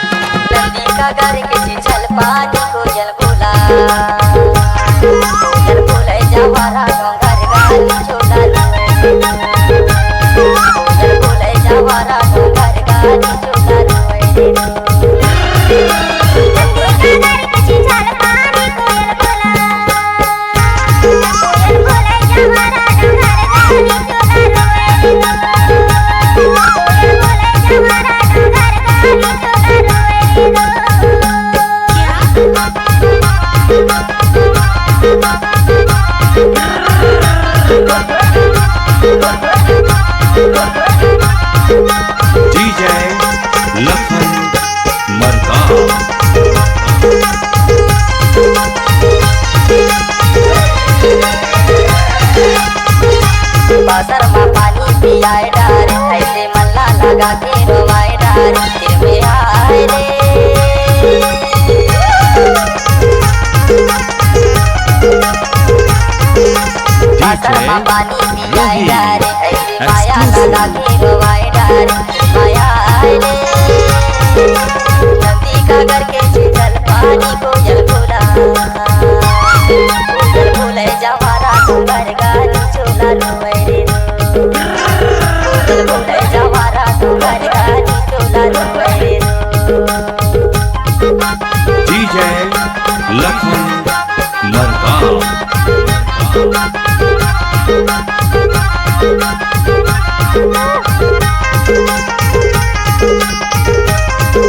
घर के छिछल पानी को जल भूला जवारा घर गाली छोड़ा जल भूले जवारा घर गाली छोड़ा DJ लखन मरका बासर में पानी पियाए डार ऐसे मल्ला लगा के रोवाए डार दिल में आए रे बासर में पानी पियाए डार ऐसे माया लगा के रोवाए डार माया आए रे नदी का घर के छिछल पानी को जल भूला जल भूले जवारा घर गाली छोला रोए रे जल भूले जवारा घर गाली छोला रोए रे DJ लखन मरका।